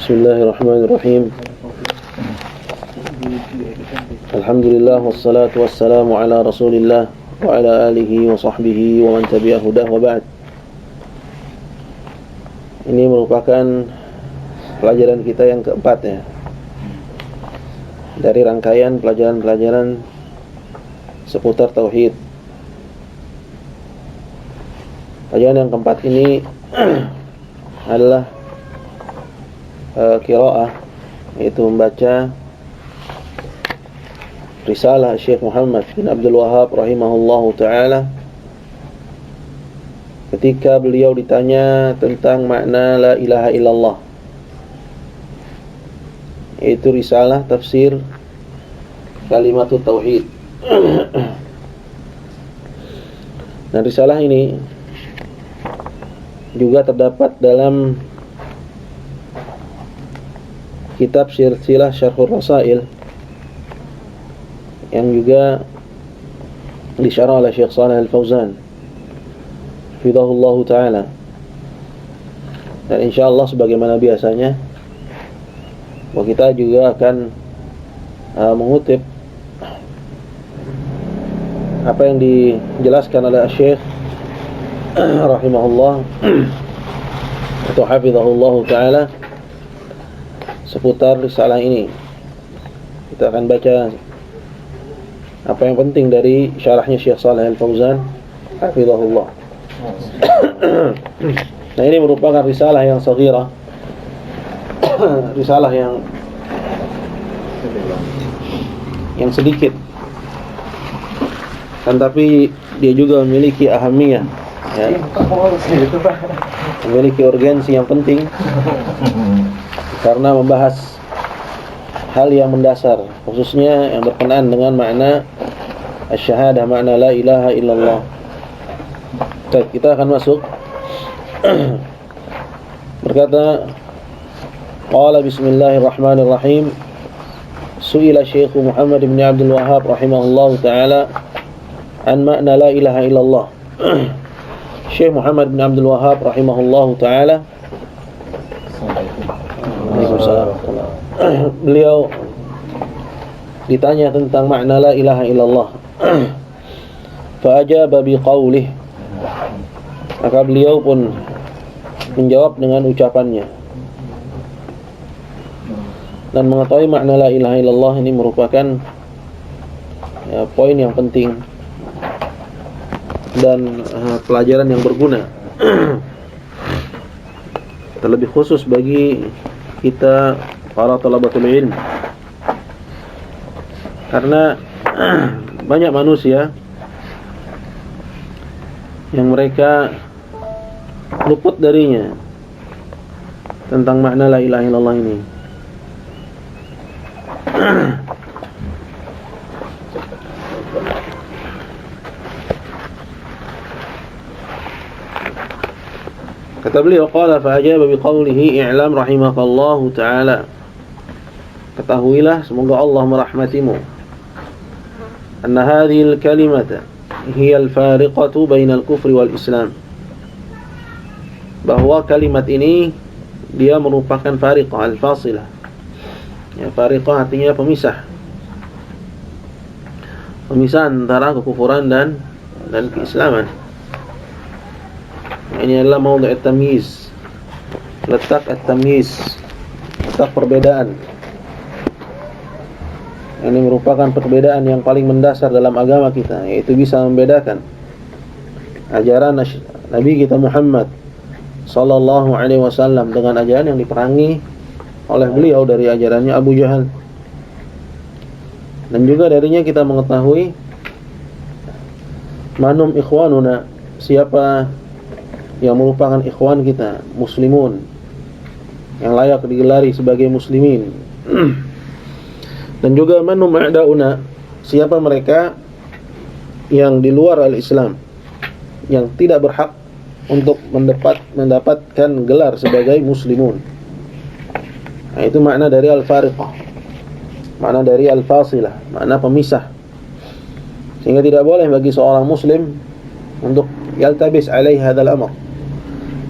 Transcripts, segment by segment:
Bismillahirrahmanirrahim. Alhamdulillah wassalatu wassalamu ala Rasulillah wa ala alihi wa sahbihi wa man tabi'ahu dah wa ba'd. Ini merupakan pelajaran kita yang keempat ya, dari rangkaian pelajaran-pelajaran seputar tauhid. Pelajaran yang keempat ini adalah qiraah, yaitu membaca risalah Syekh Muhammad bin Abdul Wahhab rahimahullahu ta'ala ketika beliau ditanya tentang makna la ilaha illallah, yaitu risalah tafsir kalimatut tauhid. Dan risalah ini juga terdapat dalam kitab Silsilah Syarhur Rasail yang juga disyarah oleh Syekh Shalih Al-Fauzan hafizahullahu ta'ala. Dan insyaallah sebagaimana biasanya bahwa kita juga akan mengutip apa yang dijelaskan oleh Syekh rahimahullah atau hafizahullahu ta'ala seputar risalah ini. Kita akan baca apa yang penting dari syarahnya Syekh Shalih Al-Fauzan hafizahullah. Nah, ini merupakan risalah yang saghirah, risalah yang sedikit, kan tapi dia juga memiliki ahamiyah ya, memiliki urgensi yang penting karena membahas hal yang mendasar, khususnya yang berkenaan dengan makna asyhadah, makna la ilaha illallah. Baik, kita akan masuk. Berkata, qala bismillahirrahmanirrahim, su'ila Syekh Muhammad bin Abdul Wahhab rahimahullahu ta'ala an makna la ilaha illallah. Syekh Muhammad bin Abdul Wahhab rahimahullahu ta'ala, beliau ditanya tentang makna la ilaha illallah. Fa ajaba biqaulih, maka beliau pun menjawab dengan ucapannya. Dan mengetahui makna la ilaha illallah ini merupakan ya, poin yang penting dan pelajaran yang berguna terlebih khusus bagi kita para talabatul ilm, karena banyak manusia yang mereka luput darinya tentang makna la ilaha illallah ini. Kata beliau, qala fa ajaba biqaulihi i'lam rahimakallahu ta'ala, ketahuilah semoga Allah merahmatimu, anna hadhihi al-kalimata hiya al-fariqatu bainal kufri wal islam, bahwa kalimat ini dia merupakan fariqah, al-fasilah ya, fariqah artinya pemisah, pemisah antara kekufuran dan keislaman. Ini adalah maudhu' at-tamyiz, letak at-tamyiz, letak perbedaan. Ini merupakan perbedaan yang paling mendasar dalam agama kita, yaitu bisa membedakan ajaran Nabi kita Muhammad sallallahu alaihi wasallam dengan ajaran yang diperangi oleh beliau dari ajarannya Abu Jahal. Dan juga darinya kita mengetahui manum ikhwanuna, siapa yang merupakan ikhwan kita, muslimun, yang layak digelari sebagai muslimin. Dan juga manum a'dauna, siapa mereka yang di luar al-Islam, yang tidak berhak untuk mendapatkan gelar sebagai muslimun. Nah, itu makna dari al-fariqah, makna dari al-fasilah, makna pemisah. Sehingga tidak boleh bagi seorang muslim untuk yaltabis alaih hadzal amr,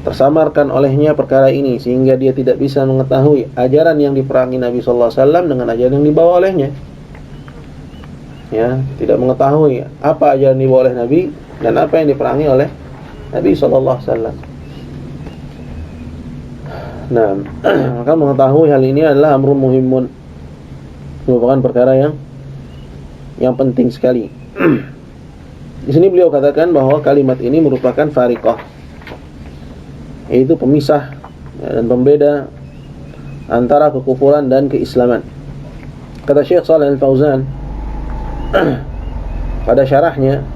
tersamarkan olehnya perkara ini sehingga dia tidak bisa mengetahui ajaran yang diperangi Nabi sallallahu alaihi wasallam dengan ajaran yang dibawa olehnya. Ya, tidak mengetahui apa ajaran yang dibawa oleh Nabi dan apa yang diperangi oleh Nabi sallallahu alaihi wasallam. Nah, maka mengetahui hal ini adalah amrun muhimun, merupakan perkara yang penting sekali. Di sini beliau katakan bahwa kalimat ini merupakan fariqah, yaitu pemisah dan pembeda antara kekufuran dan keislaman. Kata Syekh Shalih Al-Fauzan pada syarahnya,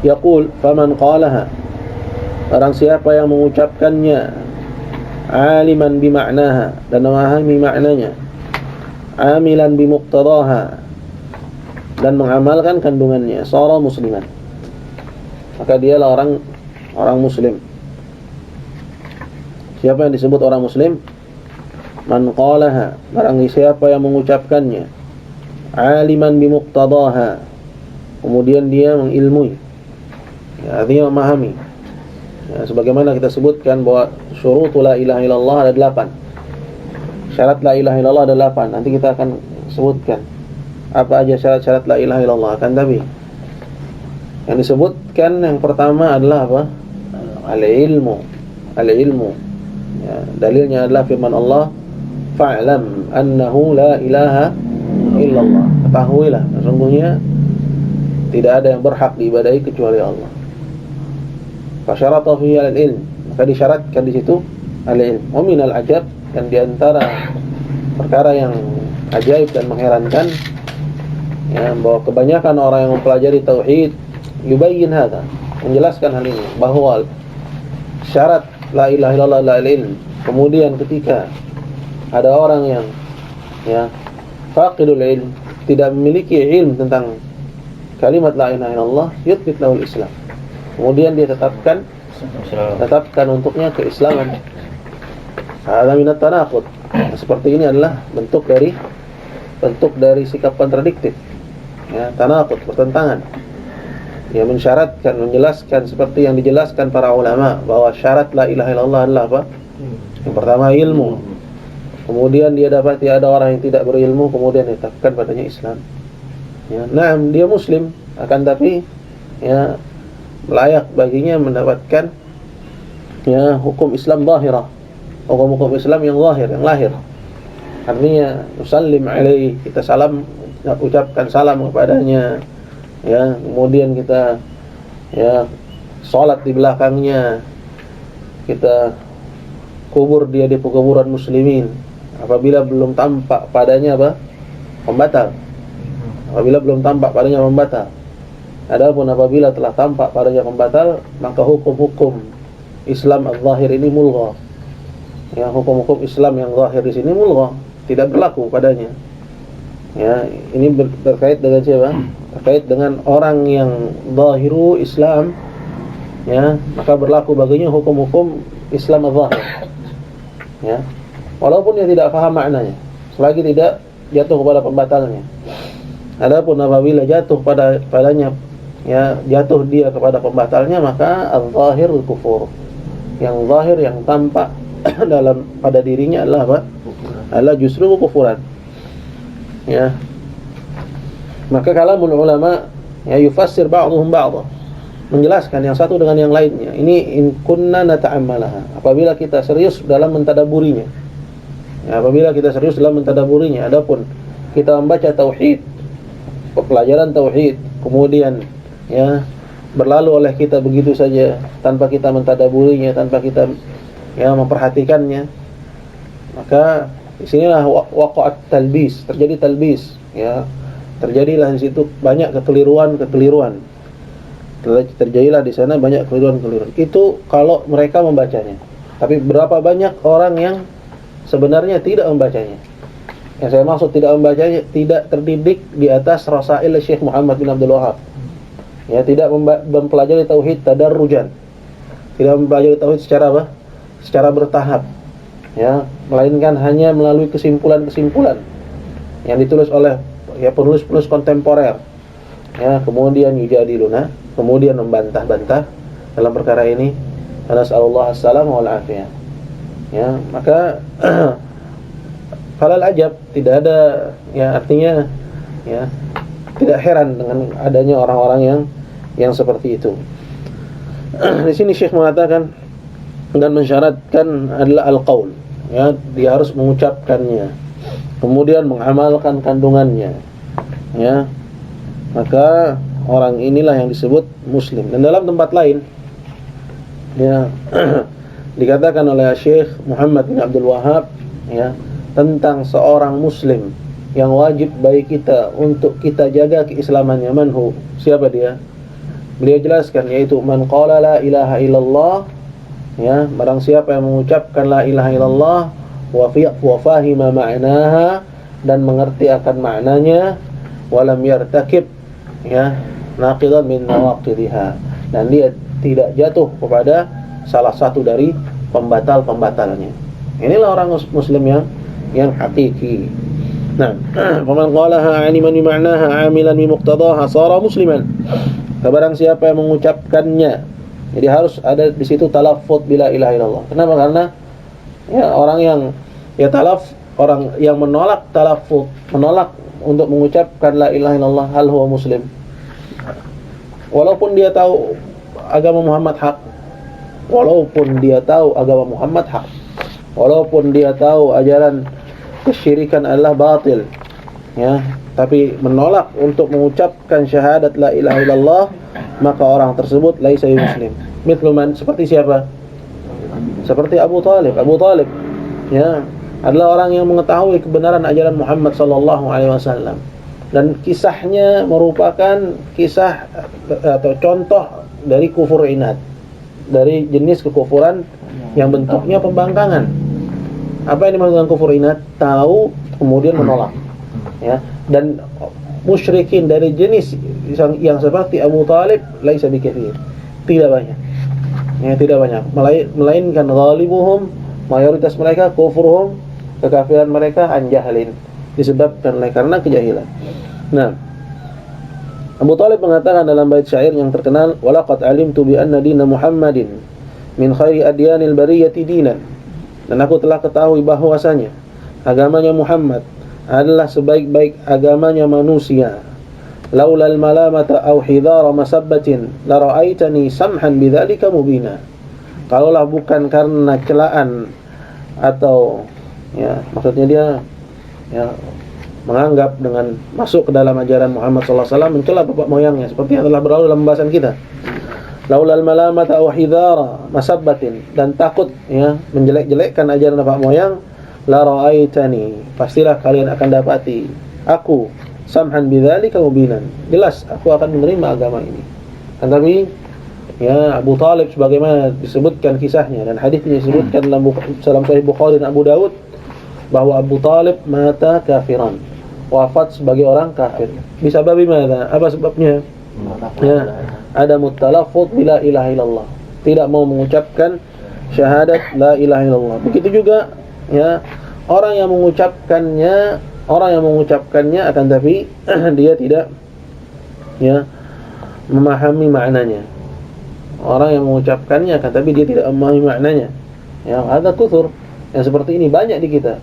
yaqul faman qalaha, barang siapa yang mengucapkannya, aliman bima'naha, dan memahami maknanya, amilan bimuqtadaha, dan mengamalkan kandungannya, shara musliman, maka dialah orang muslim. Siapa yang disebut orang muslim? Man qalaha, barang siapa yang mengucapkannya, aliman bimuqtadaha, kemudian dia mengilmui, ya, artinya memahami. Ya, sebagaimana kita sebutkan bahwa syurutu la ilaha illallah ada 8. Syarat la ilaha illallah ada 8. Nanti kita akan sebutkan apa aja syarat-syarat la ilaha illallah. Akan tapi yang disebutkan yang pertama adalah apa? Al-ilmu. Al-ilmu. Ya, dalilnya adalah firman Allah, fa'lam annahu la ilaha illallah. Ketahuilah sesungguhnya tidak ada yang berhak diibadahi kecuali Allah. Fasyarata fihi al-ilm, maka disyaratkan di situ al-ilm. Wa min al-ajab, dan di antara perkara yang ajaib dan mengherankan, ya, bahwa kebanyakan orang yang mempelajari tauhid yubayyin hadza, menjelaskan hal ini, bahwa syarat la ilaha illallah la ilm. Kemudian ketika ada orang yang, ya, faqidul ilm, tidak memiliki ilmu tentang kalimat la ilaha illallah, yuthbit lahul islam, kemudian dia tetapkan untuknya keislaman. Hadza minat tanaqud. Seperti ini adalah bentuk dari sikap kontradiktif, ya, tanaqud, pertentangan. Dia mensyaratkan, menjelaskan seperti yang dijelaskan para ulama bahwa syarat la ilaha illallah adalah apa? Yang pertama ilmu. Kemudian dia dapati ada orang yang tidak berilmu, kemudian ditetapkan padanya Islam. Ya, nah, dia muslim, akan tapi, ya, layak baginya mendapatkan, ya, hukum Islam zahirah, hukum Islam yang zahir, yang lahir. Artinya nusallim alaihi, kita salam, ucapkan salam kepadanya, ya, kemudian kita, ya, salat di belakangnya, kita kubur dia di kuburan muslimin apabila belum tampak padanya apa? Pembatal. Apabila belum tampak padanya pembatal. Adapun apabila telah tampak padanya pembatal, maka hukum-hukum Islam al-zahir ini mulgha. Ya, hukum-hukum Islam yang zahir di sini mulgha, tidak berlaku padanya. Ya, ini berkait dengan siapa? Terkait dengan orang yang zahiru Islam, ya, maka berlaku baginya hukum-hukum Islam al-zahir. Ya, walaupun dia tidak paham maknanya, selagi tidak jatuh kepada pembatalnya. Adapun apabila jatuh padanya, ya, jatuh dia kepada pembatalnya, maka al-zahirul kufur. Yang zahir, yang tampak pada dirinya adalah apa? Adalah justru kekufuran. Ya. Maka kalamul ulama, ya, yufassir ba'dhum ba'dha, menjelaskan yang satu dengan yang lainnya. Ini in kunna nata'ammalaha, apabila kita serius dalam mentadaburinya. Ya, apabila kita serius dalam mentadaburinya. Adapun kita membaca tauhid, pelajaran tauhid, kemudian, ya, berlalu oleh kita begitu saja tanpa kita mentadaburinya, tanpa kita, ya, memperhatikannya, maka disinilah waqa'at talbis, terjadi talbis, ya, terjadilah di situ banyak kekeliruan. Terjadilah di sana banyak kekeliruan. Itu kalau mereka membacanya. Tapi berapa banyak orang yang sebenarnya tidak membacanya? Yang saya maksud tidak membacanya, tidak terdidik di atas rasail Syekh Muhammad bin Abdul Wahhab. Ya, tidak mempelajari tauhid tadarrujan. Tidak mempelajari tauhid secara apa? Secara bertahap. Ya, melainkan hanya melalui kesimpulan-kesimpulan yang ditulis oleh, ya, penulis-penulis kontemporer. Ya, kemudian yujadiluna, kemudian membantah-bantah dalam perkara ini. Nasallallahu as-salam wal afiyah. Ya, maka falal ajab, tidak ada, ya artinya ya tidak heran dengan adanya orang-orang yang seperti itu. Di sini Syekh mengatakan dan mensyaratkan adalah al-qaul, ya, dia harus mengucapkannya, kemudian mengamalkan kandungannya, ya, maka orang inilah yang disebut muslim. Dan dalam tempat lain, ya, dikatakan oleh Syekh Muhammad bin Abdul Wahhab, ya, tentang seorang muslim yang wajib bagi kita untuk kita jaga keislamannya. Manhu, siapa dia? Beliau jelaskan, yaitu man qala la ilaha illallah, ya, barang siapa yang mengucapkan la ilaha illallah wa fahima ma'naha, dan mengerti akan maknanya, walam yartakib, ya, naqidan min nawaqidiha, dan dia tidak jatuh kepada salah satu dari pembatal-pembatalnya. Inilah orang muslim yang hakiki. Nah, faman qalaha 'aliman bi ma'naha 'amilan bi muqtadaha shara musliman. Barang siapa yang mengucapkannya, jadi harus ada di situ talaffuz bila ilaha illallah. Kenapa? Karena ya orang yang menolak talaffuz, menolak untuk mengucapkan la ilaha illallah, hal huwa muslim. Walaupun dia tahu agama Muhammad hak, walaupun dia tahu agama Muhammad hak, walaupun dia tahu ajaran kesyirikan adalah batil, ya, tapi menolak untuk mengucapkan syahadat la ilaha illallah, maka orang tersebut laisa muslim. Mithluman, seperti siapa? Seperti Abu Talib. Abu Talib, ya, adalah orang yang mengetahui kebenaran ajaran Muhammad sallallahu alaihi wasallam, dan kisahnya merupakan kisah atau contoh dari kufur inad, dari jenis kekufuran yang bentuknya pembangkangan. Apa yang dimaksud dengan kufur inad? Tahu kemudian menolak, ya. Dan musyrikin dari jenis yang seperti Abu Talib laisa bikatsir, tidak banyak, ya, tidak banyak, melainkan ghalibuhum, mayoritas mereka, kufurhum, kekafiran mereka, an jahlin, disebabkan oleh karena kejahilan. Nah, Abu Talib mengatakan dalam bait syair yang terkenal, walaqad alimtu bi anna dina Muhammadin min khairi adyanil bariyati dinan, dan aku telah ketahui bahwasanya agamanya Muhammad adalah sebaik-baik agamanya manusia. Laulal malamata aw hidhara masabbatin la ra'aitani samhan bidzalika mubina. Kalaulah bukan karena celaan atau, ya, maksudnya dia, ya, menganggap dengan masuk ke dalam ajaran Muhammad sallallahu alaihi wasallam mencela bapak moyangnya, seperti yang telah berlalu dalam pembahasan kita. Laulal malamata aw hidhara masabbatin, dan takut, ya, menjelek-jelekkan ajaran bapak moyang, la ra'aitani, pastilah kalian akan dapati aku samhan bidzalika mubinan, jelas aku akan menerima agama ini. Tapi ya, Abu Talib sebagaimana disebutkan kisahnya dan hadisnya disebutkan dalam Sahih Bukhari dan Abu Dawud, bahwa Abu Talib mata kafiran, wafat sebagai orang kafir. Bisa babi mana? Apa sebabnya? Ya, ada mutalaffuz bila ilaha illallah, tidak mau mengucapkan syahadat la ilaha illallah. Begitu juga, ya, orang yang mengucapkannya akan tapi dia tidak, ya, memahami maknanya. Orang yang mengucapkannya akan tapi dia tidak memahami maknanya. Ya, ada kufur yang seperti ini banyak di kita.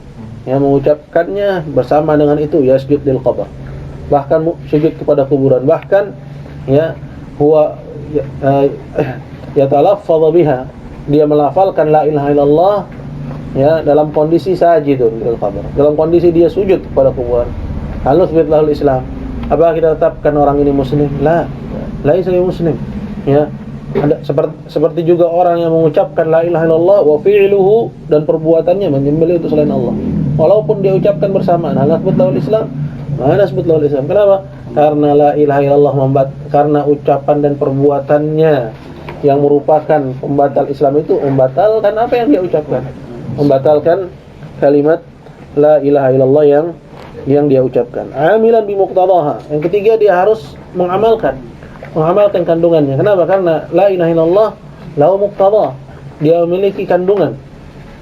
Yang mengucapkannya bersama dengan itu yasjud lil qabr, bahkan sujud kepada kuburan, bahkan, ya, huwa yatalaffadhu biha, dia melafalkan la ilaha illallah, ya, dalam kondisi sajidun lil qabr, dalam kondisi dia sujud kepada kuburan. Hal nusbitlahul Islam, apakah kita tetapkan orang ini muslim? Laisa muslim, ya. Ada seperti juga orang yang mengucapkan la ilaha illallah wa fi'luhu, dan perbuatannya menyembelih untuk selain Allah, walaupun dia ucapkan bersamaan. Hal nusbitlahul Islam, mana nusbitlahul Islam? Kenapa? Karena la ilaha illallah karena ucapan dan perbuatannya yang merupakan pembatal Islam itu membatalkan apa yang dia ucapkan, membatalkan kalimat la ilaha illallah yang dia ucapkan. Amilan bi muqtadaha, yang ketiga dia harus mengamalkan kandungannya. Kenapa? Karena la ilaha illallah lahu muqtada, dia memiliki kandungan,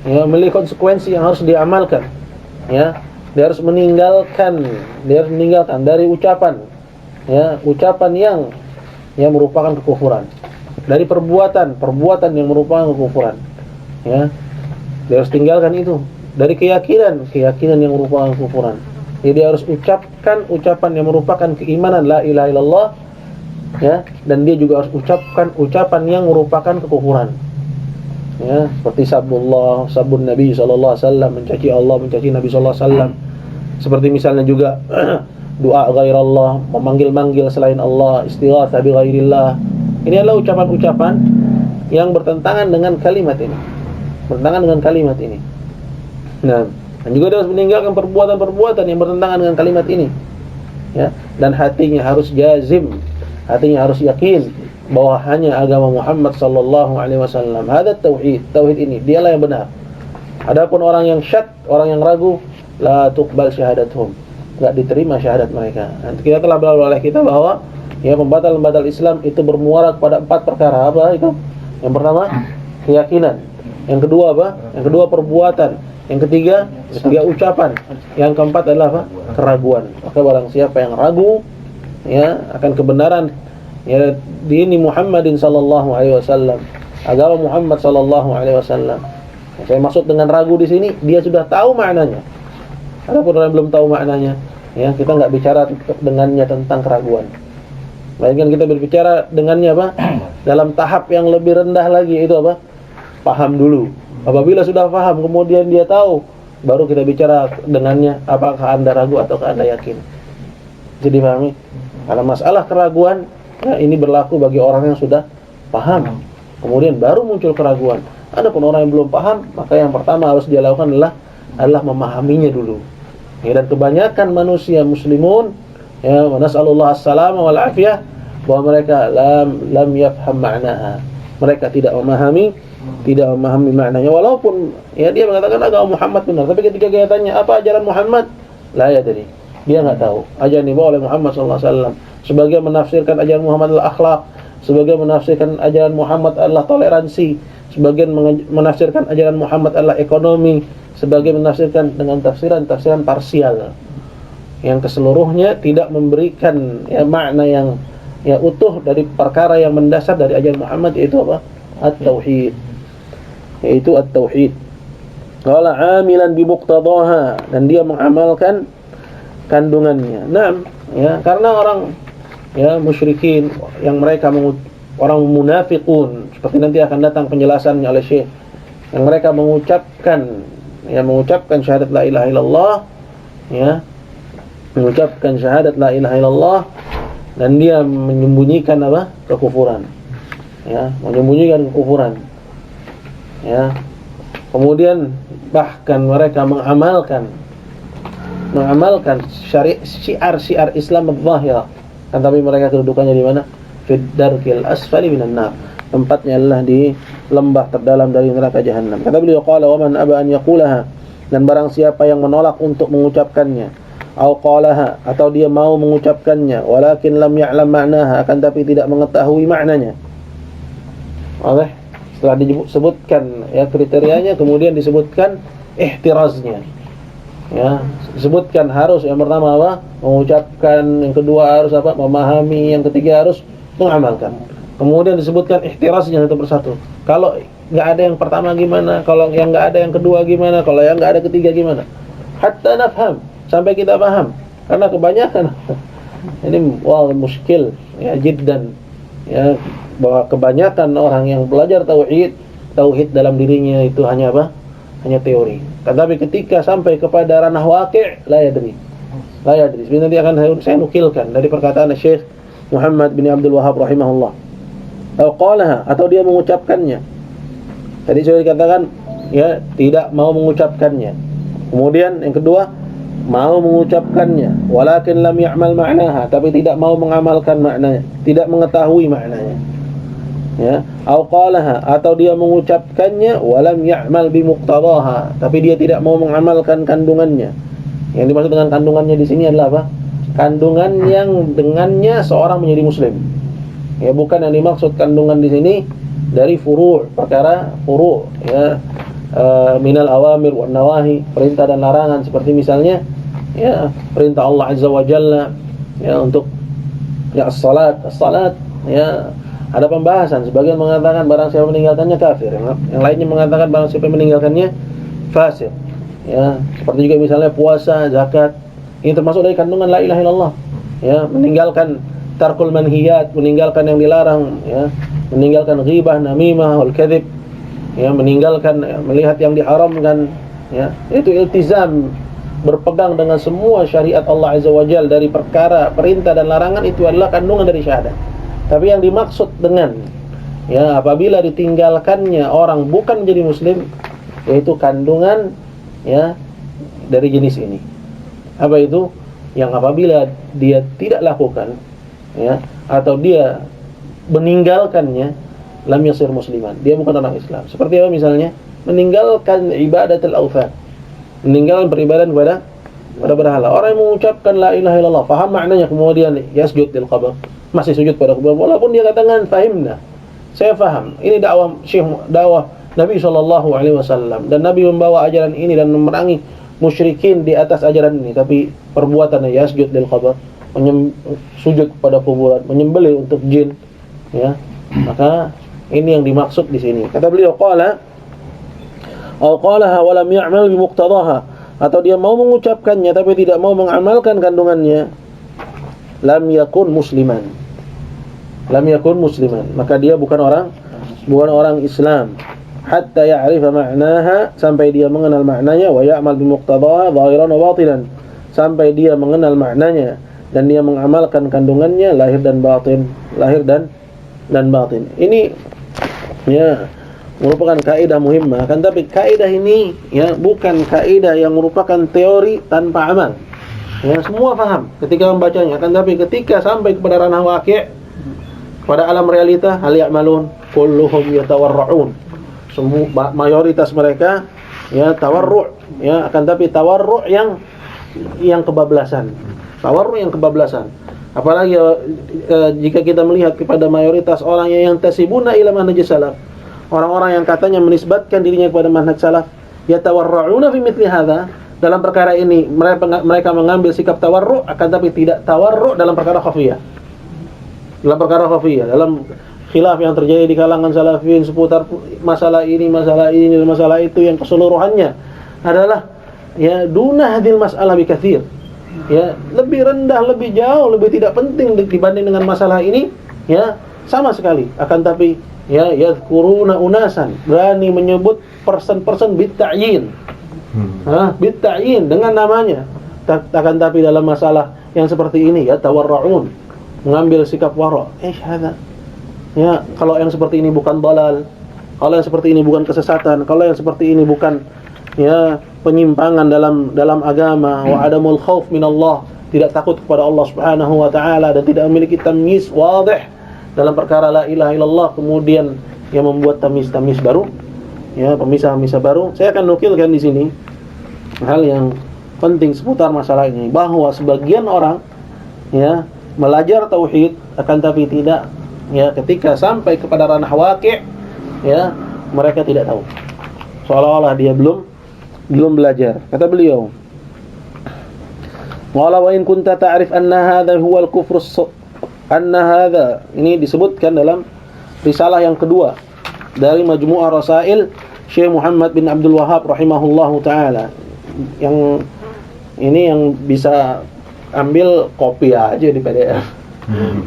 ya, memiliki konsekuensi yang harus diamalkan, ya. Dia harus meninggalkan dari ucapan, ya, ucapan yang merupakan kekufuran. dari perbuatan yang merupakan kekufuran. Ya, dia harus tinggalkan itu. Dari keyakinan yang merupakan kekufuran. Jadi dia harus ucapkan ucapan yang merupakan keimanan la ilaha illallah, ya, dan dia juga harus ucapkan ucapan yang merupakan kekufuran. Ya, seperti sabun Nabi sallallahu alaihi wasallam, mencaci Allah, mencaci Nabi sallallahu alaihi wasallam. Seperti misalnya juga doa ghairallah, memanggil-manggil selain Allah, istighatsah bi ghairillah. Ini adalah ucapan-ucapan yang bertentangan dengan kalimat ini. Nah, dan juga dia harus meninggalkan perbuatan-perbuatan yang bertentangan dengan kalimat ini. Ya, dan hatinya harus jazim, hatinya harus yakin bahwa hanya agama Muhammad sallallahu alaihi wasallam. Hada tauhid ini dialah yang benar. Adapun orang yang syak, orang yang ragu, la tuqbal syahadatuhum, enggak diterima syahadat mereka. Nanti kita telah berlalu oleh kita bahwa ya pembatal Islam itu bermuara kepada 4 perkara. Apa itu? Yang pertama, keyakinan. Yang kedua apa? Yang kedua perbuatan. Yang ketiga ucapan. Yang keempat adalah apa? Keraguan. Maka barang siapa yang ragu ya akan kebenaran ya dini Muhammadin sallallahu alaihi wasallam, agama Muhammad sallallahu alaihi wasallam. Saya maksud dengan ragu di sini, dia sudah tahu maknanya. Adapun orang belum tahu maknanya, ya kita enggak bicara dengannya tentang keraguan. Melainkan kita berbicara dengannya apa? Dalam tahap yang lebih rendah lagi, itu apa? Paham dulu. Apabila sudah paham, kemudian dia tahu, baru kita bicara dengannya, apakah Anda ragu ataukah Anda yakin. Jadi pahami? Karena masalah keraguan, ya, ini berlaku bagi orang yang sudah paham. Kemudian baru muncul keraguan. Adapun orang yang belum paham, maka yang pertama harus dia lakukan adalah memahaminya dulu. Ya, dan kebanyakan manusia muslimun, ya, nasallallahu as-salama wal afiyah, bahwa mereka lam yafham ma'naha. Mereka tidak memahami maknanya, walaupun ya dia mengatakan agama Muhammad benar, tapi ketika dia tanya apa ajaran Muhammad, la ya tadi dia enggak tahu. Ajaran yang dibawa oleh Muhammad sallallahu alaihi wasallam, sebagian menafsirkan ajaran Muhammad adalah akhlak, sebagian menafsirkan ajaran Muhammad adalah toleransi, sebagian menafsirkan ajaran Muhammad adalah ekonomi, sebagian menafsirkan dengan tafsiran parsial yang keseluruhnya tidak memberikan ya makna yang ya utuh dari perkara yang mendasar dari ajaran Muhammad, yaitu apa? At-tauhid. Yaitu at-tauhid. Qala amilan bi muqtadaha, dan dia mengamalkan kandungannya. Naam, ya, karena orang ya musyrikin yang mereka orang munafiqun, seperti nanti akan datang penjelasannya oleh Syekh, yang mereka mengucapkan syahadat la ilaha illallah, ya, mengucapkan syahadat la ilaha illallah, dan dia menyembunyikan apa? Kekufuran. Ya, menyembunyikan kekufuran. Ya. Kemudian bahkan mereka mengamalkan syiar Islam adz-dzahirah. Kan tapi mereka kedudukannya di mana? Fid darkil asfali minan nar. Tempatnya adalah di lembah terdalam dari neraka jahanam. Kata beliau, qala wa man aba an yaqulaha, dan barang siapa yang menolak untuk mengucapkannya, au qalaha, atau dia mau mengucapkannya, walakin lam ya'lam ma'naha, akan tapi tidak mengetahui maknanya. Oke, setelah disebutkan ya kriterianya, kemudian disebutkan ihtiraznya. Ya, disebutkan harus yang pertama apa? Mengucapkan, yang kedua harus apa? Memahami, yang ketiga harus mengamalkan. Kemudian disebutkan ihtiraznya satu persatu. Kalau enggak ada yang pertama gimana? Kalau yang enggak ada yang kedua gimana? Kalau yang enggak ada ketiga gimana? Hatta nafham, sampai kita paham. Karena kebanyakan ini muskil ya jiddan. Ya, bahwa kebanyakan orang yang belajar tauhid dalam dirinya itu hanya apa? Hanya teori. Tetapi ketika sampai kepada ranah waqi', la yadri. Sebenarnya nanti akan saya nukilkan dari perkataan Syekh Muhammad bin Abdul Wahhab rahimahullah. Atau dia mengucapkannya. Tadi sudah dikatakan ya tidak mau mengucapkannya. Kemudian yang kedua, mau mengucapkannya, walakin lam ya'mal ma'naha, tapi tidak mau mengamalkan maknanya, tidak mengetahui maknanya. Ya, atau dia mengucapkannya walam ya'mal bi muqtadaha, tapi dia tidak mau mengamalkan kandungannya. Yang dimaksud dengan kandungannya di sini adalah apa? Kandungan yang dengannya seorang menjadi muslim. Ya, bukan yang dimaksud kandungan di sini dari perkara furu', ya, minal awamir wan nawahi, perintah dan larangan, seperti misalnya ya perintah Allah azza wa jalla ya untuk ya as-salat ya Ada pembahasan, sebagian mengatakan barang siapa meninggalkannya kafir, yang lainnya mengatakan barang siapa meninggalkannya fasik. Ya, seperti juga misalnya puasa, zakat, ini termasuk dari kandungan la ilaha illallah. Ya, meninggalkan tarkul manhiyat, meninggalkan yang dilarang, ya, meninggalkan ghibah, namimah, wal kadzib, ya, meninggalkan melihat yang diharamkan, ya, itu iltizam, berpegang dengan semua syariat Allah Azza wa Jalla dari perkara perintah dan larangan, itu adalah kandungan dari syahadat. Tapi yang dimaksud dengan, ya, apabila ditinggalkannya orang bukan menjadi muslim, yaitu kandungan, ya, dari jenis ini. Apa itu? Yang apabila dia tidak lakukan, ya, atau dia meninggalkannya, lam yasir musliman, dia bukan orang Islam. Seperti apa misalnya? Meninggalkan ibadatul awthan, meninggalkan beribadah kepada berhala. Orang yang mengucapkan la ilaha illallah, faham maknanya, kemudian yasjud lil qabr, masih sujud pada kubur, walaupun dia katakan fahimna, saya faham, ini dakwah Nabi SAW, dan Nabi membawa ajaran ini dan memerangi musyrikin di atas ajaran ini, tapi perbuatannya yasjud lil qabr, sujud pada kuburan, menyembelih untuk jin, ya, maka ini yang dimaksud di sini. Kata beliau, qala aw qalaha wa lam ya'mal bi muqtadaha, atau dia mau mengucapkannya tapi tidak mau mengamalkan kandungannya, lam yakun musliman, maka dia bukan orang Islam. Hatta ya'rifa ma'naha, sampai dia mengenal maknanya, wa ya'mal bi muqtadaha zahiran wa batinan, sampai dia mengenal maknanya dan dia mengamalkan kandungannya lahir dan batin. Ini, ya, merupakan kaidah muhimmah, kan, tapi kaidah ini, ya, bukan kaidah yang merupakan teori tanpa amal. Ya, semua faham ketika membacanya, kan, tapi ketika sampai kepada ranah waqi', pada alam realita, hal ya'malun kulluhum yatawarra'un, semua mayoritas mereka, ya, tawarru', ya, akan tapi tawarru' yang kebablasan. Apalagi jika kita melihat kepada mayoritas orang yang tasibuna ila manhaj salaf, orang-orang yang katanya menisbatkan dirinya kepada manhaj salaf, yatawarra'una fi mithli hadza, dalam perkara ini mereka mengambil sikap tawarru', akan tapi tidak tawarru' dalam perkara khafiyah. Dalam khilaf yang terjadi di kalangan salafin seputar masalah ini, masalah itu, yang keseluruhannya adalah, ya, duna hadil mas'alah bi katsir, ya, lebih rendah, lebih jauh, lebih tidak penting dibanding dengan masalah ini, ya, sama sekali. Akan tapi, ya, yadhkuruna unasan, berani menyebut person bitta'yin, bitta'yin, dengan namanya. Akan tapi dalam masalah yang seperti ini, ya, tawarra'un, mengambil sikap wara'. Hadza, ya, kalau yang seperti ini bukan dalal, kalau yang seperti ini bukan kesesatan, kalau yang seperti ini bukan, ya, penyimpangan dalam agama, wa adamul khauf minallah, tidak takut kepada Allah Subhanahu wa taala, dan tidak memiliki tamyiz wadih dalam perkara la ilaha illallah, kemudian yang membuat tamyiz baru, ya, pemisah-pemisah baru. Saya akan nukilkan di sini hal yang penting seputar masalah ini, bahwa sebagian orang, ya, belajar tauhid, akan tapi tidak, ya, ketika sampai kepada ranah waqi', ya, mereka tidak tahu, seolah-olah dia belum belajar. Kata beliau, wala wa in kunta ta'rif anna hadha huwa al-kufr anna hadha, ini disebutkan dalam risalah yang kedua dari Majmu'ah Rasail Syekh Muhammad bin Abdul Wahhab rahimahullahu taala. Yang ini yang bisa ambil kopi aja di PDF,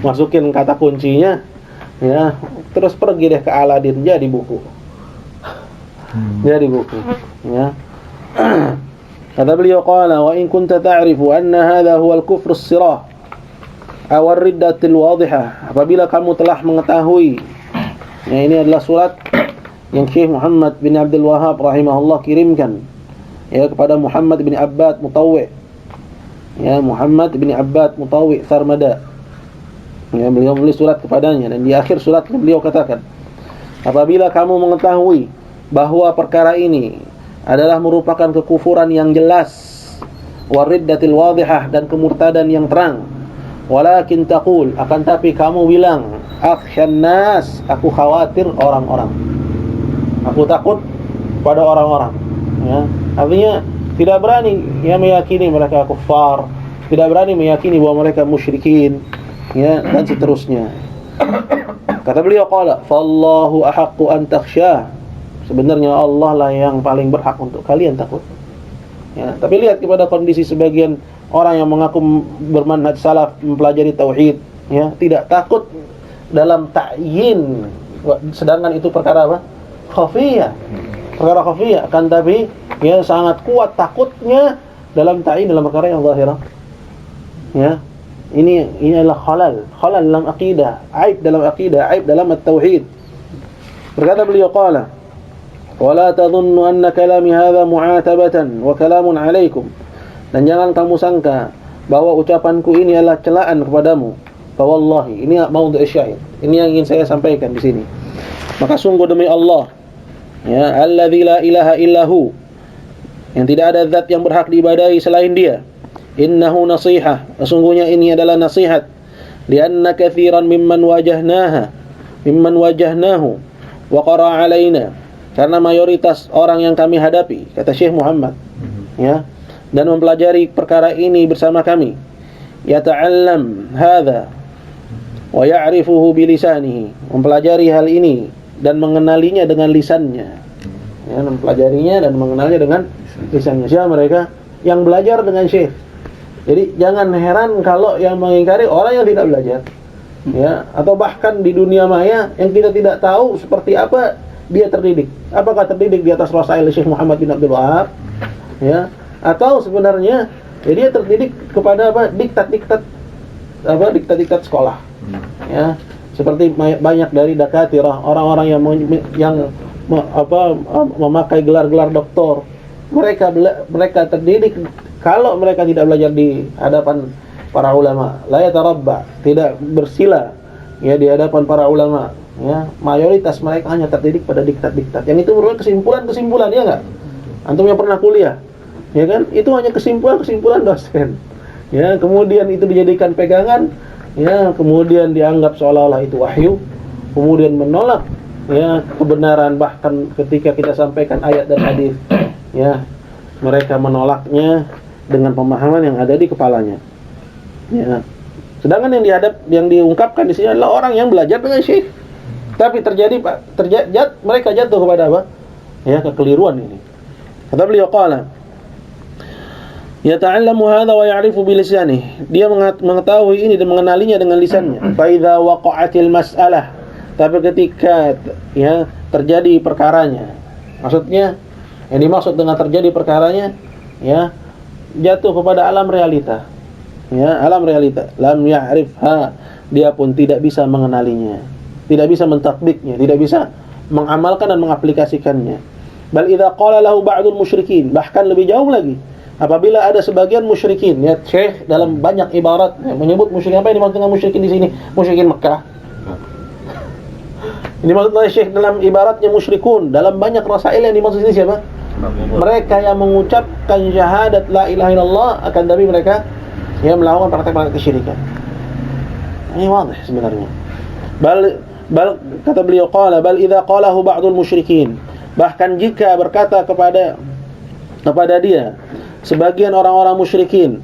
masukin kata kuncinya, ya, terus pergi deh ke Aladin, jadi buku. Ya. Kata beliau, qala wa in kunta ta'rifu anna hadha huwa al-kufr as-sirah aw ar-riddatul wadihah, apabila kamu telah mengetahui, ya, ini adalah surat yang Syekh Muhammad bin Abdul Wahhab rahimahullah kirimkan, ya, kepada Muhammad bin Abbad Mutawwi', ya, Muhammad bin Abbad Mutawwi' Sarmada, ya, beliau menulis surat kepadanya, dan di akhir surat beliau katakan, apabila kamu mengetahui bahwa perkara ini adalah merupakan kekufuran yang jelas, wariddatil wadihah, dan kemurtadan yang terang, walakin taqul, akan tapi kamu bilang, akhsyan nas, aku khawatir orang-orang, aku takut pada orang-orang, ya, artinya tidak berani, ya, meyakini mereka kufar, tidak berani meyakini bahwa mereka musyrikin, ya, dan seterusnya. Kata beliau, qala fallahu ahaqqu an takhsyah. Sebenarnya Allah lah yang paling berhak untuk kalian takut. Ya, tapi lihat kepada kondisi sebagian orang yang mengaku bermanhaj salaf, mempelajari tauhid, ya, tidak takut dalam ta'yin, sedangkan itu perkara apa? Khafiyah. Perkara khafiyah, kan tapi ya sangat kuat takutnya dalam ta'yin dalam perkara yang zahirah. Ya. Ini adalah khalal dalam akidah, aib dalam akidah, aib dalam at-tauhid. Berkata beliau, qala wala tadhunnu anna kalami hadha mu'atabatan wa kalamun 'alaikum. Dan jangan kamu sangka bahwa ucapanku ini adalah celaan kepadamu. Fa wallahi, ini maudhu' syahid. Ini yang ingin saya sampaikan di sini. Maka sungguh demi Allah, ya, alladzi la ilaha illahu, yang tidak ada zat yang berhak diibadahi selain Dia. Innahu nasihah, sesungguhnya ini adalah nasihat. Lianna katsiran mimman wajahnahu wa qara alaina, karena mayoritas orang yang kami hadapi, kata Syekh Muhammad, ya, dan mempelajari perkara ini bersama kami, yata'allam hadza wa ya'rifuhu bilisanihi, mempelajari hal ini dan mengenalinya dengan lisannya, ya, mempelajarinya dan mengenalnya dengan lisannya. Siapa mereka? Yang belajar dengan Syekh. Jadi jangan heran kalau yang mengingkari orang yang tidak belajar, ya, atau bahkan di dunia maya yang kita tidak tahu seperti apa dia terdidik. Apakah terdidik di atas rasail Syekh Muhammad bin Abdul Wahab, ya, atau sebenarnya ya dia terdidik kepada apa? Diktat-diktat sekolah, ya, seperti banyak dari dakatirah, orang-orang yang memakai gelar-gelar doktor. Mereka terdidik. Kalau mereka tidak belajar di hadapan para ulama, la yatarabba, tidak bersila, ya, di hadapan para ulama, ya, mayoritas mereka hanya terdidik pada diktat-diktat. Yang itu merupakan kesimpulan, ya enggak? Antum yang pernah kuliah, ya kan? Itu hanya kesimpulan dosen. Ya, kemudian itu dijadikan pegangan, ya, kemudian dianggap seolah-olah itu wahyu, kemudian menolak, ya, kebenaran, bahkan ketika kita sampaikan ayat dan hadis, ya, mereka menolaknya dengan pemahaman yang ada di kepalanya. Ya. Sedangkan yang diungkapkan di sini adalah orang yang belajar dengan Syekh. Tapi mereka jatuh kepada apa? Ya, kekeliruan ini. Kata beliau, qala yata'allamu hadza wa ya'rifu bi lisanihi. Dia mengetahui ini dan mengenalinya dengan lisannya. Fa idza waqa'atil mas'alah. Tapi ketika, ya, terjadi perkaranya. Maksudnya yang dimaksud dengan terjadi perkaranya, ya, jatuh kepada alam realita, ya, alam realita. Lam ya'rifha, dia pun tidak bisa mengenalinya, tidak bisa mentatbiknya, tidak bisa mengamalkan dan mengaplikasikannya. Bal idza qala lahu ba'dul musyrikin, bahkan lebih jauh lagi, apabila ada sebagian musyrikin, ya, Syekh dalam banyak ibarat, ya, menyebut musyrikin. Apa yang dimaksud dengan musyrikin di sini? Musyrikin Mekah. Ini maksudnya Syekh dalam ibaratnya musyrikun. Dalam banyak rasail yang dimaksud ini siapa? Mereka yang mengucapkan syahadat la ilaha illallah, akan tapi mereka yang melakukan praktek-praktek kesyirikan. Ini wadah sebenarnya. Bal kata beliau, qala bal idza qalahu ba'dul musyrikin, bahkan jika berkata kepada dia sebagian orang-orang musyrikin,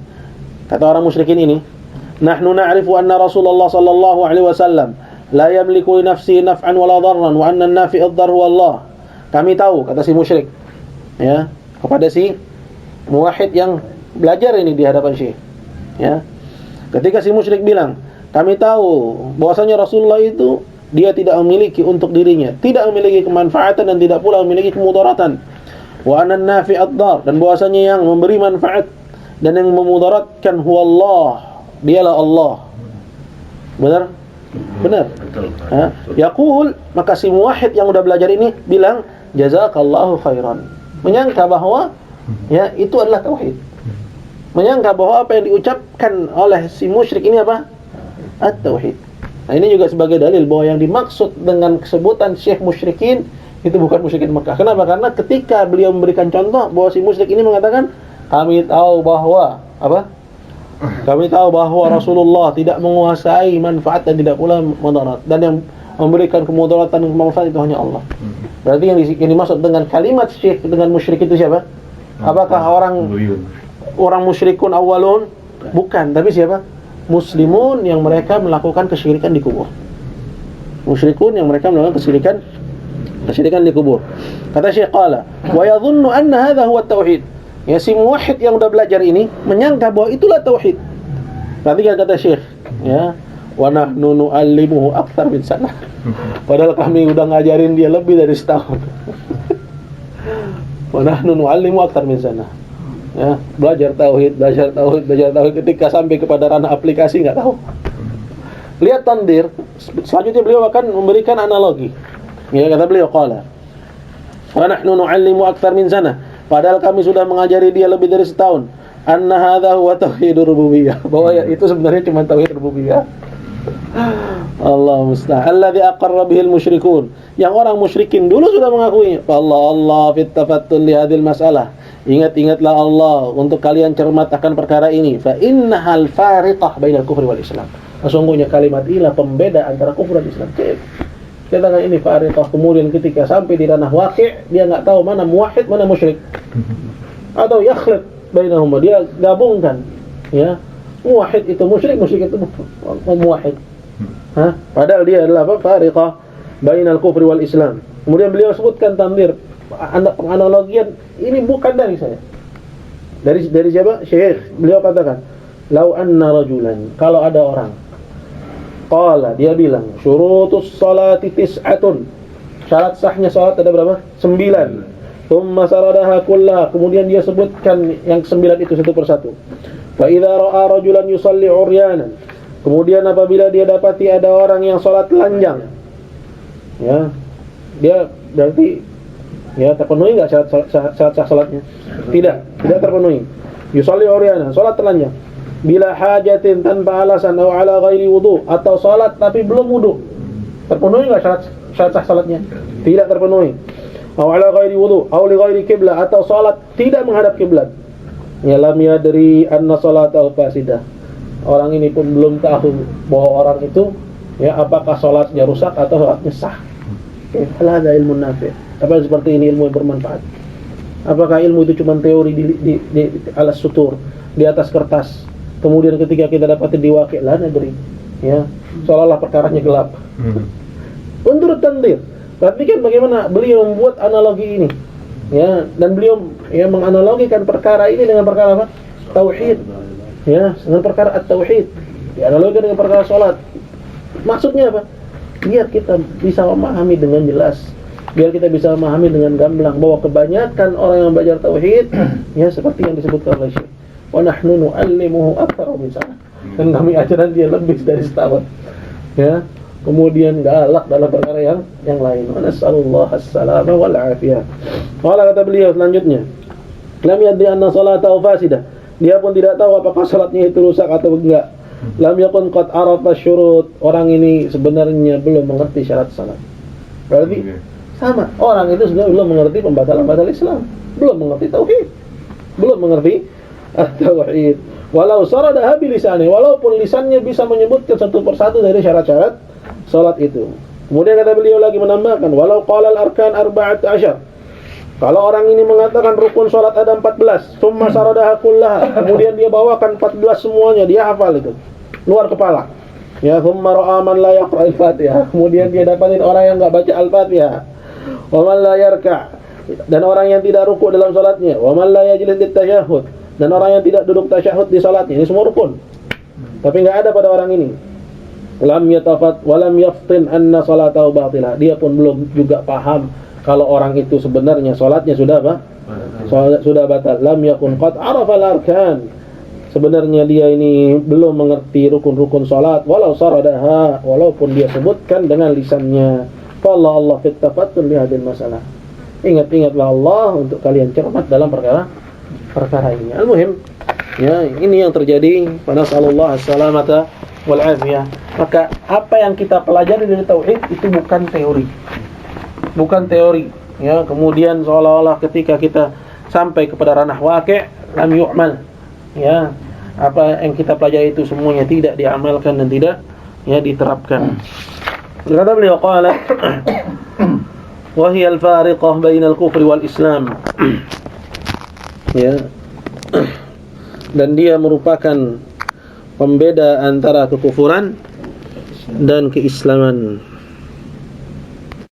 kata orang musyrikin ini, nahnu na'rifu anna Rasulullah sallallahu alaihi wasallam la yamliku li nafsihi naf'an wala dharran wa anna an-nafi' ad-dar huwa Allah. Kami tahu, kata si musyrik, ya, kepada si muwahhid yang belajar ini di hadapan Syekh, ya, ketika si musyrik bilang, kami tahu bahwasanya Rasulullah itu dia tidak memiliki untuk dirinya, tidak memiliki kemanfaatan dan tidak pula memiliki kemudaratan. Wa anan nafi' ad-dar, dan bahwasanya yang memberi manfaat dan yang memudaratkan huwa Allah, dialah Allah. Benar? Benar. Yaqul, maka si muwahhid yang sudah belajar ini bilang, jazakallahu khairan. Menyangka bahwa, ya, itu adalah tauhid. Menyangka bahwa apa yang diucapkan oleh si musyrik ini apa? At-tauhid. Nah, ini juga sebagai dalil bahwa yang dimaksud dengan sebutan Syekh musyrikin itu bukan musyrikin Mekah. Kenapa? Karena ketika beliau memberikan contoh bahwa si musyrik ini mengatakan, kami tahu bahwa apa? Kami tahu bahwa Rasulullah tidak menguasai manfaat dan tidak pula mudarat, dan yang memberikan kemudaratan dan kemanfaat itu hanya Allah. Berarti yang dimaksud dengan kalimat syirk dengan musyrik itu siapa? Apakah orang musyrikun awalun? Bukan, tapi siapa? Muslimun yang mereka melakukan kesyirikan di kubur. Musyrikun yang mereka melakukan kesyirikan di kubur. Kata Syekh qala, wa yadhunnu anna hadha huwa tauhid. Ya, si muwahhid yang udah belajar ini menyangka bahwa itulah tauhid. Perhatikan kata Syekh, ya, wa nahnu nu'allimuhu aktsar min sana. Padahal kami udah ngajarin dia lebih dari setahun. Wa nahnu nu'allimu aktsar min sana. Ya, belajar tauhid ketika sampai kepada ranah aplikasi enggak tahu. Lihat tandir, selanjutnya beliau akan memberikan analogi. Ya, kata beliau qala, wa nahnu nu'allimu aktsar min sana. Padahal kami sudah mengajari dia lebih dari setahun. Anna hadza huwa tauhidur rububiyah. Bahwa itu sebenarnya cuma tauhid rububiyah. Allah musta'an. Alladzi aqarra bihil musyrikun. Yang orang musyrikin dulu sudah mengakuinya. Allah fit tafattul li hadhil masalah. Ingat-ingatlah Allah untuk kalian cermat akan perkara ini. Fa innahal fariqah bainal kufri wal Islam. Sesungguhnya kalimat inilah pembeda antara kufur dan Islam. Katakan ini fariqah, kemudian ketika sampai di ranah waqi', dia enggak tahu mana muwahhid, mana musyrik. Atau yakhlid bainahuma, dia gabungkan, ya. Muwahhid itu musyrik, musyrik itu muwahhid. Padahal dia adalah apa? Fariqah bainal kufri wal Islam. Kemudian beliau sebutkan tandir, penganalogian ini bukan dari saya. Dari siapa? Syekh. Beliau katakan, "Lau anna rajulan," kalau ada orang qala, dia bilang, syurutus salati tis'atun. Syarat sahnya salat ada berapa? 9. Tsumma saradaha kullaha. Kemudian dia sebutkan yang 9 itu satu persatu. Fa idza ra'a rajulan yusalli 'uryanan. Kemudian apabila dia dapati ada orang yang salat telanjang. Ya. Dia berarti ya terpenuhi enggak syarat salatnya? Tidak terpenuhi. Yusalli 'uryanan, salat telanjang. Bila hajatin, tanpa alasan, atau ala ghairi wudu, atau salat tapi belum wudu. Terpenuhi enggak syarat sah salatnya? Tidak terpenuhi. Atau ala ghairi wudu, atau li ghairi qiblah, atau salat tidak menghadap kiblat. Ya lam yadri anna salatahu fasidah. Orang ini pun belum tahu bahwa orang itu ya apakah salatnya rusak atau salatnya sah. Hal hadza ilmun nafi'. Apa seperti ini ilmu yang bermanfaat? Apakah ilmu itu cuma teori di alas sutur, di atas kertas? Kemudian ketika kita dapati di waqi' la nadri, ya, seolah-olah perkaranya gelap. Menurut tandir, perhatikan bagaimana beliau membuat analogi ini, ya, dan beliau ya menganalogikan perkara ini dengan perkara apa? Tauhid, ya, dengan perkara at-tauhid, dianalogikan dengan perkara salat. Maksudnya apa? Biar kita bisa memahami dengan jelas, biar kita bisa memahami dengan gamblang bahwa kebanyakan orang yang belajar tauhid, ya, seperti yang disebutkan oleh Syekh, wa nahnu nu'allimuhu aktsara min sana. Dan kami ajaran dia lebih dari setahun. Ya. Kemudian galak dalam perkara yang lain. Wa nas'alullah as-salama wal afiyah. Qala, kata beliau selanjutnya, lam yadri anna salatahu fasidah. Dia pun tidak tahu apakah salatnya itu rusak atau enggak. Lam yakun qad arafa syurut. Orang ini sebenarnya belum mengerti syarat salat. Berarti sama. Orang itu sebenarnya belum mengerti pembatalan Islam, belum mengerti tauhid, belum mengerti at-tauhid. Walau saradaha bilisani, walaupun lisannya bisa menyebutkan satu persatu dari syarat-syarat salat itu. Kemudian kata beliau lagi menambahkan, walau qala al-arkan 14. Kalau orang ini mengatakan rukun salat ada 14, tsumma saradaha kullaha, kemudian dia bawakan 14 semuanya, dia hafal itu luar kepala. Ya, tsumma ra'a man la yaqra al-Fatihah, kemudian dia dapatin orang yang enggak baca al-Fatihah. Wa man la yarka', dan orang yang tidak rukuk dalam salatnya. Wa man la yajlis lit-tasyahhud, dan orang yang tidak duduk tasyahud di salatnya. Ini semua rukun, tapi enggak ada pada orang ini. Lam yatafat wa lam yaftin anna salatahu batilah. Dia pun belum juga paham kalau orang itu sebenarnya salatnya sudah apa? Sudah batal. Lam yakun qad arafa al-arkan. Sebenarnya dia ini belum mengerti rukun-rukun salat, walau saradaha, walaupun dia sebutkan dengan lisannya. Fa Allah fit tafattul li hadhihi masalah. Ingat-ingatlah Allah untuk kalian cermat dalam perkara ini. Al-muhim, ya, ini yang terjadi. Wa nasallallahu as-salamata wal afiyah. Maka apa yang kita pelajari dari tauhid itu bukan teori, ya. Kemudian seolah-olah ketika kita sampai kepada ranah waqi' lam yu'mal, ya, apa yang kita pelajari itu semuanya tidak diamalkan dan tidak, ya, diterapkan. Kata beliau qala wa hiya al-fariqah bainal kufri wal Islam. Ya. Dan dia merupakan pembeda antara kekufuran dan keislaman.